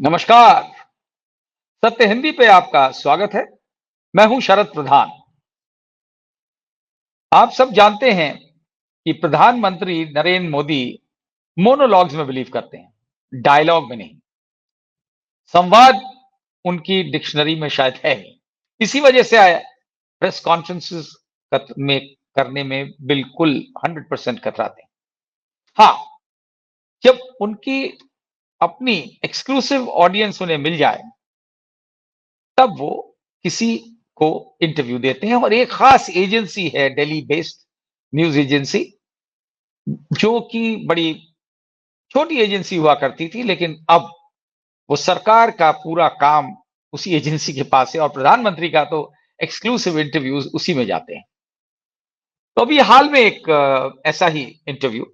नमस्कार। सत्य हिंदी पे आपका स्वागत है। मैं हूं शरद प्रधान। आप सब जानते हैं कि प्रधानमंत्री नरेंद्र मोदी मोनोलॉग्स में बिलीव करते हैं, डायलॉग में नहीं। संवाद उनकी डिक्शनरी में शायद है नहीं। इसी वजह से प्रेस कॉन्फ्रेंसेस में करने में बिल्कुल 100% कतराते हैं। हाँ, जब उनकी अपनी एक्सक्लूसिव ऑडियंस उन्हें मिल जाए, तब वो किसी को इंटरव्यू देते हैं और एक खास एजेंसी है, दिल्ली बेस्ड न्यूज़ एजेंसी, जो कि बड़ी छोटी एजेंसी हुआ करती थी, लेकिन अब वो सरकार का पूरा काम उसी एजेंसी के पास है और प्रधानमंत्री का तो एक्सक्लूसिव इंटरव्यूज़ उसी में जाते हैं। तो अभी हाल में एक ऐसा ही इंटरव्यू,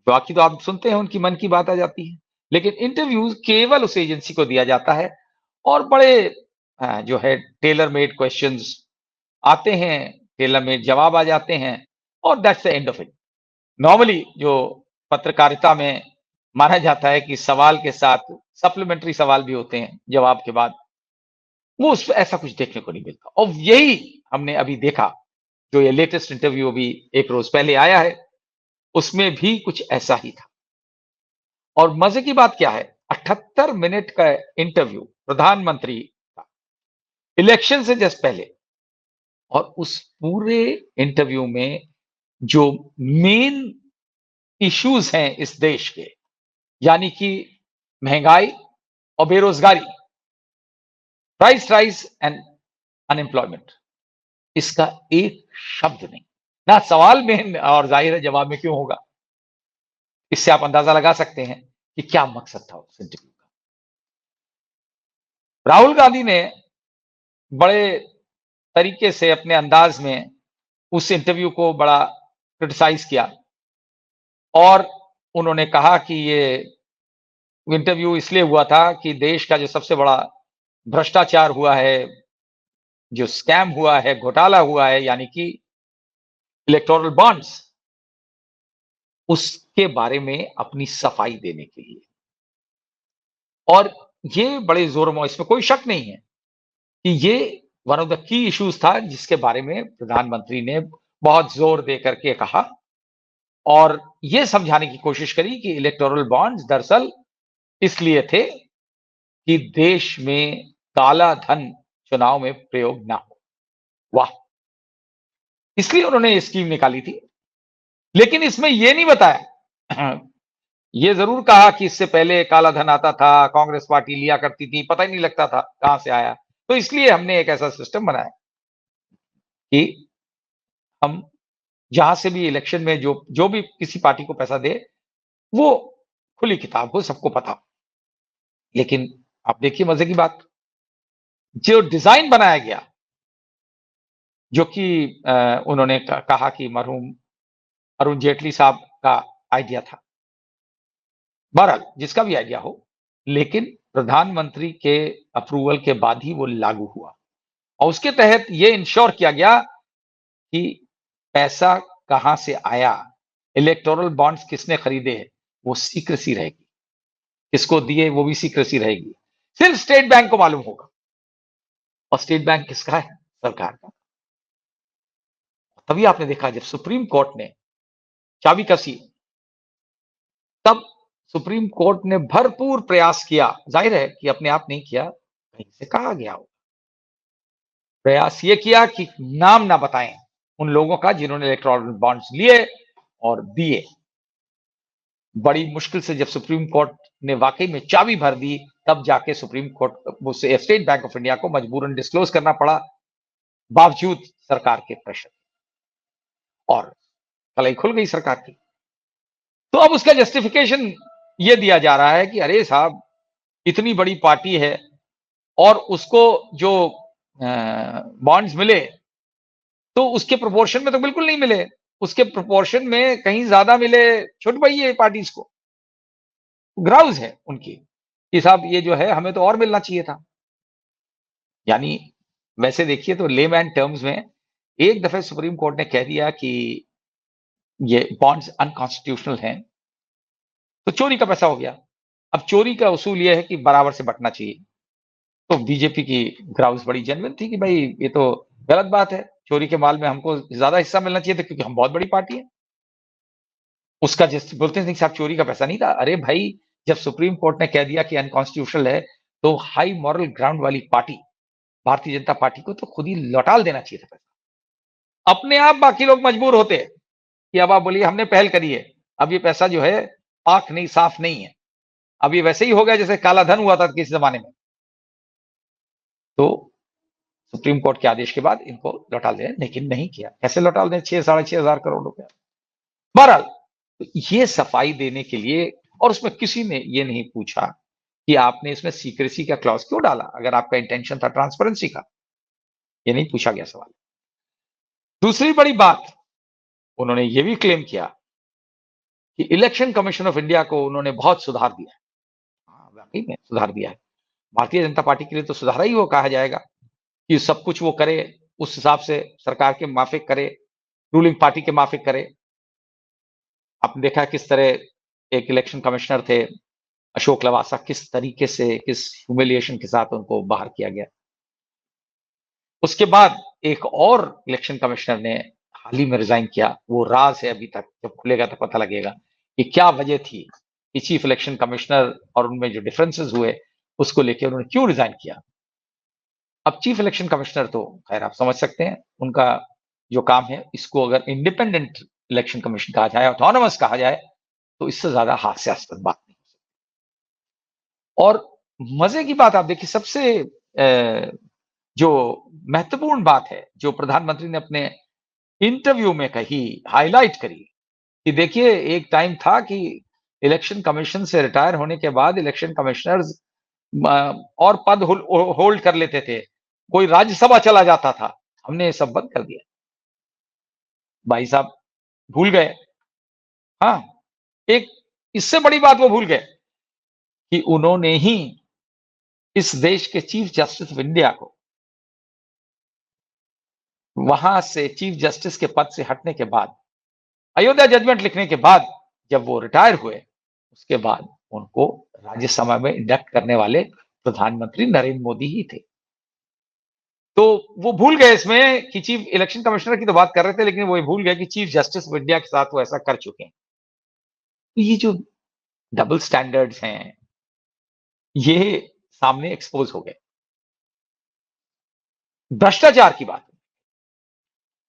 बाकी तो आप सुनते हैं उनकी मन की बात आ जाती है, लेकिन इंटरव्यूज़ केवल उस एजेंसी को दिया जाता है और बड़े जो है टेलर मेड क्वेश्चंस आते हैं, टेलर मेड जवाब आ जाते हैं और that's the end of it. Normally जो पत्रकारिता में माना जाता है कि सवाल के साथ सप्लीमेंट्री सवाल भी होते हैं जवाब के बाद, वो उसमें ऐसा कुछ देखने को नहीं मिलता और यही हमने अभी देखा। जो ये लेटेस्ट इंटरव्यू अभी एक रोज पहले आया है, उसमें भी कुछ ऐसा ही था। और मजे की बात क्या है, 78 मिनट का इंटरव्यू प्रधानमंत्री का, इलेक्शन से जस्ट पहले। और उस पूरे इंटरव्यू में जो मेन इश्यूज हैं इस देश के, यानी कि महंगाई और बेरोजगारी, प्राइस राइज एंड अनएम्प्लॉयमेंट, इसका एक शब्द नहीं। ना सवाल में और जाहिर है जवाब में क्यों होगा। इससे आप अंदाजा लगा सकते हैं कि क्या मकसद था उस इंटरव्यू का। राहुल गांधी ने बड़े तरीके से अपने अंदाज में उस इंटरव्यू को बड़ा क्रिटिसाइज किया और उन्होंने कहा कि ये इंटरव्यू इसलिए हुआ था कि देश का जो सबसे बड़ा भ्रष्टाचार हुआ है, जो स्कैम हुआ है, घोटाला हुआ है, यानी कि इलेक्टोरल बॉन्ड्स, उसके बारे में अपनी सफाई देने के लिए। और ये बड़े जोर, इसमें कोई शक नहीं है कि ये one of the key issues था जिसके बारे में प्रधानमंत्री ने बहुत जोर दे करके कहा और ये समझाने की कोशिश करी कि इलेक्टोरल बॉन्ड्स दरअसल इसलिए थे कि देश में काला धन चुनाव में प्रयोग ना हो। वाह! इसलिए उन्होंने ये स्कीम निकाली थी। लेकिन इसमें ये नहीं बताया, ये ज़रूर कहा कि इससे पहले काला धन आता था, कांग्रेस पार्टी लिया करती थी, पता ही नहीं लगता था कहाँ से आया। तो इसलिए हमने एक ऐसा सिस्टम बनाया कि हम जहाँ से भी इलेक्शन में जो जो भी किसी पार्टी को पैसा दे, वो खुली किताब हो, सबको पता हो। लेकिन आप देखिए मज़े की बात, जो डिज़ाइन बनाया गया, जो कि उन्होंने कहा कि मरहूम अरुण जेटली साहब का आइडिया था। बहरहाल जिसका भी आइडिया हो, लेकिन प्रधानमंत्री के अप्रूवल के बाद ही वो लागू हुआ और उसके तहत ये इंश्योर किया गया कि पैसा कहाँ से आया, इलेक्टोरल बॉन्ड्स किसने खरीदे, वो सीक्रेसी रहेगी। किसको दिए वो भी सीक्रेसी रहेगी। सिर्फ स्टेट बैंक को मालूम होगा और स्टेट बैंक किसका है? सरकार का। तभी आपने देखा जब सुप्रीम कोर्ट ने चाबी कसी, तब सुप्रीम कोर्ट ने भरपूर प्रयास किया। जाहिर है कि अपने आप नहीं किया, कहीं से कहा गया हो। प्रयास ये किया कि नाम ना बताएं उन लोगों का जिन्होंने इलेक्टोरल बॉन्ड्स लिए और दिए। बड़ी मुश्किल से जब सुप्रीम कोर्ट ने वाकई में चाबी भर दी, तब जाके सुप्रीम कोर्ट उसे स्टेट बैंक ऑफ इंडिया को मजबूरन डिस्क्लोज करना पड़ा, बावजूद सरकार के प्रेशर। और कलाई खुल गई सरकार की। तो अब उसका जस्टिफिकेशन ये दिया जा रहा है कि अरे साहब, इतनी बड़ी पार्टी है और उसको जो बॉन्ड्स मिले, तो उसके प्रोपोर्शन में तो बिल्कुल नहीं मिले। उसके प्रोपोर्शन में कहीं ज्यादा मिले छोटी भाई ये पार्टीज को। ग्राउज है उनकी कि साहब ये जो है हमें तो और मिलना चाहिए था। यानी वैसे देखिए तो लेमैन टर्म्स में एक दफे सुप्रीम कोर्ट ने कह दिया कि ये बॉन्ड्स अनकॉन्स्टिट्यूशनल हैं, तो चोरी का पैसा हो गया। अब चोरी का उसूल ये है कि बराबर से बँटना चाहिए। तो बीजेपी की ग्राउज़ बड़ी जेन्युइन थी कि भई ये तो गलत बात है, चोरी के माल में हमको ज़्यादा हिस्सा मिलना चाहिए था क्योंकि हम बहुत बड़ी पार्टी हैं। उसका जिस बोलते हैं साहब चोरी का पैसा नहीं था। अरे भाई, जब सुप्रीम कोर्ट ने कह दिया कि अनकॉन्स्टिट्यूशनल है, तो हाई मॉरल ग्राउंड वाली पार्टी, भारतीय जनता पार्टी को तो खुद ही लौटा देना चाहिए था पैसा। अपने आप बाकी लोग मजबूर होते कि अब आप बोलिए हमने पहल करी है, अब ये पैसा जो है पाक नहीं, साफ नहीं है। अब ये वैसे ही हो गया जैसे काला धन हुआ था किसी ज़माने में। तो सुप्रीम कोर्ट के आदेश के बाद इनको लौटा दें, लेकिन नहीं किया। कैसे लौटा दें 6 साढ़े 6 हज़ार करोड़ रुपया? बहरहाल, तो ये सफाई देने के लिए और उसमें किसी ने ये नहीं पूछा कि आपने इसमें सीक्रेसी का क्लॉज़ क्यों डाला? अगर आपका इंटेंशन था ट्रांसपेरेंसी का, ये नहीं पूछा गया सवाल। दूसरी बड़ी बात, उन्होंने ये भी क्लेम किया कि इलेक्शन कमीशन ऑफ इंडिया को उन्होंने बहुत सुधार दिया है। हाँ, वाक़ई में सुधार दिया है। भारतीय जनता पार्टी के लिए तो सुधारा ही वो कहा जाएगा कि सब कुछ वो करे, उस हिसाब से सरकार के माफ़िक करे, रूलिंग पार्टी के माफ़िक करे। आपने देखा किस तरह एक इलेक्शन कमिश्नर थे, अशोक लवासा, किस तरीके से, किस ह्यूमिलिएशन के साथ उनको बाहर किया गया। उसके बाद एक और इलेक्शन कमिश्नर ने हाल ही में रिज़ाइन किया, वो राज़ है अभी तक, जब खुलेगा तो पता लगेगा कि क्या वजह थी कि चीफ इलेक्शन कमिश्नर और उनमें जो डिफरेंसेस हुए, उसको लेके उन्होंने क्यों रिज़ाइन किया। अब चीफ इलेक्शन कमिश्नर तो खैर आप समझ सकते हैं, उनका जो काम है, इसको अगर इंडिपेंडेंट इलेक्शन कमीशन कहा जाए, ऑटोनोमस कहा जाए, तो इससे ज़्यादा हास्यास्पद बात नहीं। और मज़े की बात आप देखिए सबसे जो महत्वपूर्ण बात है, जो प्रधानमंत्री ने अपने इंटरव्यू में कही, हाइलाइट करी, कि देखिए एक टाइम था कि इलेक्शन कमीशन से रिटायर होने के बाद इलेक्शन कमिश्नर्स और पद होल्ड कर लेते थे। कोई राज्यसभा चला जाता था। हमने ये सब बंद कर दिया। भाई साहब भूल गए। हाँ, एक इससे बड़ी बात वो भूल गए कि उन्होंने ही इस देश के चीफ जस्टिस ऑफ इंडिया को वहां से चीफ जस्टिस के पद से हटने के बाद, अयोध्या जजमेंट लिखने के बाद, जब वो रिटायर हुए, उसके बाद उनको राज्यसभा में इंडक्ट करने वाले प्रधानमंत्री नरेंद्र मोदी ही थे। तो वो भूल गए इसमें कि चीफ इलेक्शन कमिश्नर की तो बात कर रहे थे, लेकिन वो ये भूल गए कि चीफ जस्टिस ऑफ इंडिया के साथ वो ऐसा कर चुके हैं। तो ये जो डबल स्टैंडर्ड्स हैं, ये सामने एक्सपोज़ हो गए। भ्रष्टाचार की बात,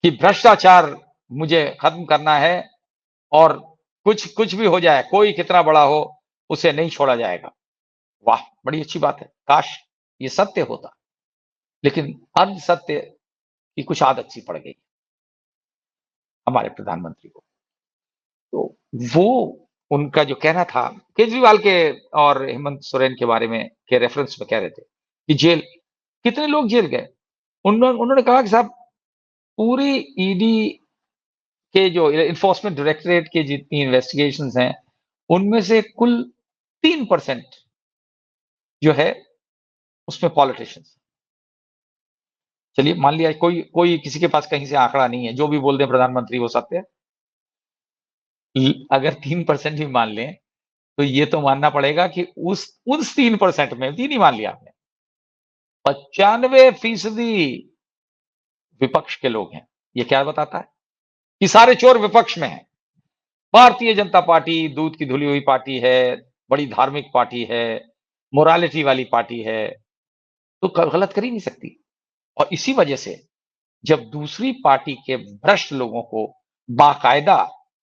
कि भ्रष्टाचार मुझे खत्म करना है और कुछ कुछ भी हो जाए, कोई कितना बड़ा हो, उसे नहीं छोड़ा जाएगा। वाह! बड़ी अच्छी बात है। काश ये सत्य होता, लेकिन अर्ध सत्य की कुछ आदत सी पड़ गई हमारे प्रधानमंत्री को। तो वो उनका जो कहना था, केजरीवाल के और हेमंत सोरेन के बारे में के रेफरेंस में कह रहे थे कि जेल, कितने लोग जेल गए? उन्होंने कहा कि साहब पूरी ईडी के जो एनफोर्समेंट डायरेक्टरेट की जितनी इन्वेस्टिगेशंस हैं, उनमें से कुल 3% जो है उसमें पॉलिटिशियंस। चलिए मान लिया कोई कोई किसी के पास कहीं से आंकड़ा नहीं है, जो भी बोल दें प्रधानमंत्री वो सत्य है। अगर 3% भी मान लें, तो ये तो मानना पड़ेगा कि उस 3% में 3 ही मान लिया आपने, 95% विपक्ष के लोग हैं। ये क्या बताता है? कि सारे चोर विपक्ष में हैं। भारतीय जनता पार्टी दूध की धुली हुई पार्टी है, बड़ी धार्मिक पार्टी है, मोरालिटी वाली पार्टी है, तो गलत कर ही नहीं सकती। और इसी वजह से जब दूसरी पार्टी के भ्रष्ट लोगों को बाकायदा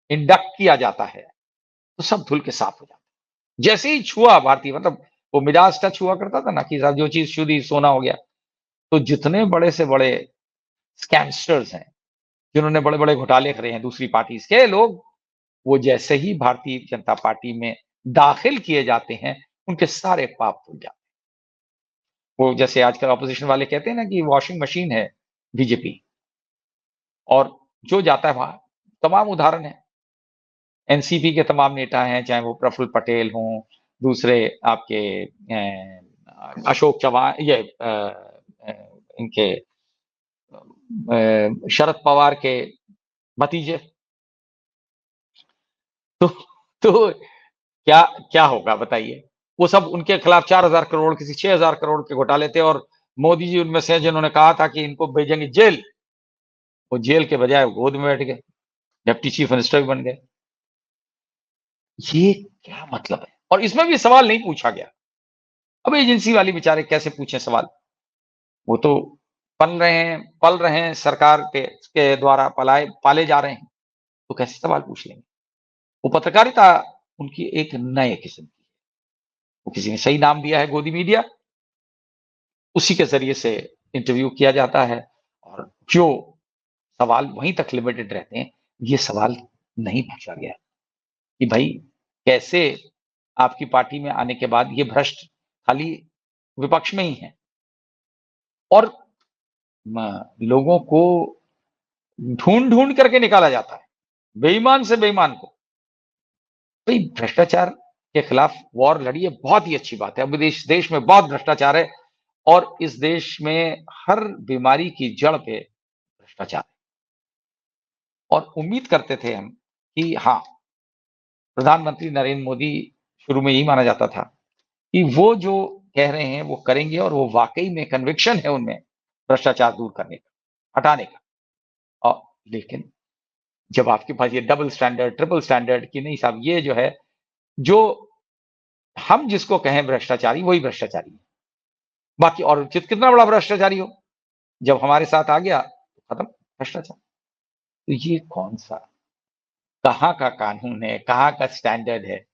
इंडक्ट किया जाता है, तो सब धुल के साफ हो जाता है। जैसे ही छुआ भारतीय मतलब वो मिजाज टच हुआ करता था ना कि साहब जो चीज़ छू दी सोना हो गया। तो जितने बड़े से बड़े स्कैमस्टर्स हैं, जिन्होंने बड़े-बड़े घोटाले करे हैं दूसरी पार्टीज़ के लोग, वो जैसे ही भारतीय जनता पार्टी में दाखिल किए जाते हैं, उनके सारे पाप धुल जाते हैं। वो जैसे आजकल ऑपोज़िशन वाले कहते हैं ना कि वॉशिंग मशीन है बीजेपी और जो जाता है वहाँ तमाम उदाहरण हैं। एनसीपी के तमाम नेता हैं, चाहे वो प्रफुल्ल पटेल हों, दूसरे आपके अशोक चव्हाण ये अ, इनके शरद पवार के भतीजे। तो तो क्या क्या होगा बताइए? वो सब उनके खिलाफ 4,000 करोड़, किसी 6,000 करोड़ के घोटाले थे और मोदी जी उनमें से जिन्होंने कहा था कि इनको भेजेंगे जेल, वो जेल के बजाय गोद में बैठ गए, डिप्टी चीफ मिनिस्टर भी बन गए। ये क्या मतलब है? और इसमें भी सवाल नहीं पूछा गया। अब एजेंसी वाले बेचारे कैसे पूछें सवाल? वो तो पल रहे हैं सरकार के द्वारा पाले जा रहे हैं, तो कैसे सवाल पूछ लेंगे? वो पत्रकारिता उनकी एक नए किस्म की है। वो किसी ने सही नाम दिया है गोदी मीडिया, उसी के ज़रिए से इंटरव्यू किया जाता है और जो सवाल वहीं तक लिमिटेड रहते हैं, ये सवाल नहीं पूछा गया कि भई कैसे आपकी पार्टी में आने के बाद ये भ्रष्ट खाली विपक्ष में ही हैं और म लोगों को ढूँढ-ढूँढ करके निकाला जाता है, बेईमान से बेईमान को। भई भ्रष्टाचार के खिलाफ वॉर लड़िए, बहुत ही अच्छी बात है। अब देश में बहुत भ्रष्टाचार है और इस देश में हर बीमारी की जड़ पे भ्रष्टाचार है। और उम्मीद करते थे हम कि हाँ, प्रधानमंत्री नरेंद्र मोदी शुरू में यही माना जाता था कि वो जो कह रहे हैं वो करेंगे और वो वाक़ई में कन्विक्शन है उनमें भ्रष्टाचार दूर करने का, हटाने का। लेकिन जब आपके पास ये डबल स्टैंडर्ड, ट्रिपल स्टैंडर्ड कि नहीं साहब ये जो है, जो हम जिसको कहें भ्रष्टाचारी वही भ्रष्टाचारी है। बाकी और कितना बड़ा भ्रष्टाचारी हो, जब हमारे साथ आ गया तो खत्म भ्रष्टाचार। तो ये कौन-सा कहाँ का कानून है, कहाँ का स्टैंडर्ड है?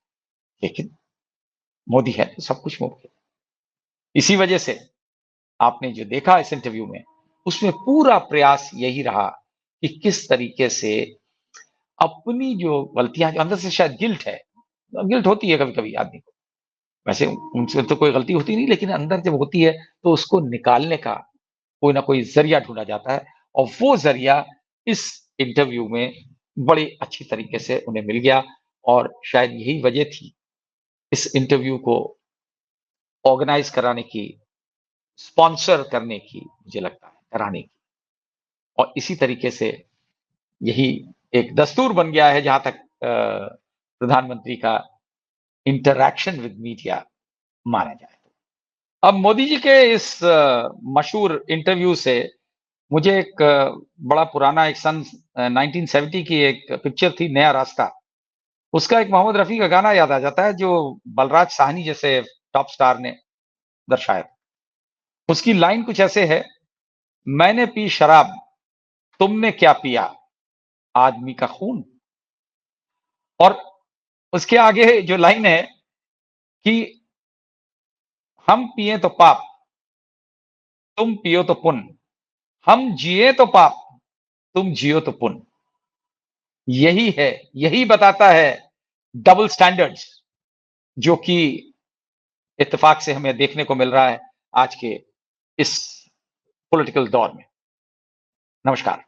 लेकिन मोदी है तो सब कुछ मुमकिन है। इसी वजह से आपने जो देखा इस इंटरव्यू में, उसमें पूरा प्रयास यही रहा कि किस तरीके से अपनी जो गलतियाँ जो अंदर से शायद गिल्ट होती है कभी-कभी आदमी को। वैसे उनसे तो कोई गलती होती नहीं लेकिन अंदर जब होती है तो उसको निकालने का कोई ना कोई ज़रिया ढूँढा जाता है और वो ज़रिया इस इंटरव्यू में बड़े अच्छी तरीके से उन्हें मिल गया और शायद यही वजह थी इस इंटरव्यू को ऑर्गेनाइज़ कराने की, स्पॉन्सर करने की मुझे लगता है, कराने की। और इसी तरीके से यही एक दस्तूर बन गया है जहाँ तक प्रधानमंत्री का इंटरैक्शन विद मीडिया माना जाए तो। अब मोदी जी के इस मशहूर इंटरव्यू से मुझे एक बड़ा पुराना एक सन 1970 की एक पिक्चर थी नया रास्ता। उसका एक मोहम्मद रफ़ी का गाना याद आ जाता है जो बलराज साहनी जैसे टॉप स्टार ने दर्शाया। उसकी लाइन कुछ ऐसे है, मैंने पी शराब, तुमने क्या पिया? आदमी का खून। और उसके आगे जो लाइन है कि हम पिएँ तो पाप, तुम पियो तो पुण्य। हम जिए तो पाप, तुम जियो तो पुण्य। यही है, यही बताता है डबल स्टैंडर्ड्स जो कि इत्तेफाक से हमें देखने को मिल रहा है आज के इस पॉलिटिकल दौर में। नमस्कार।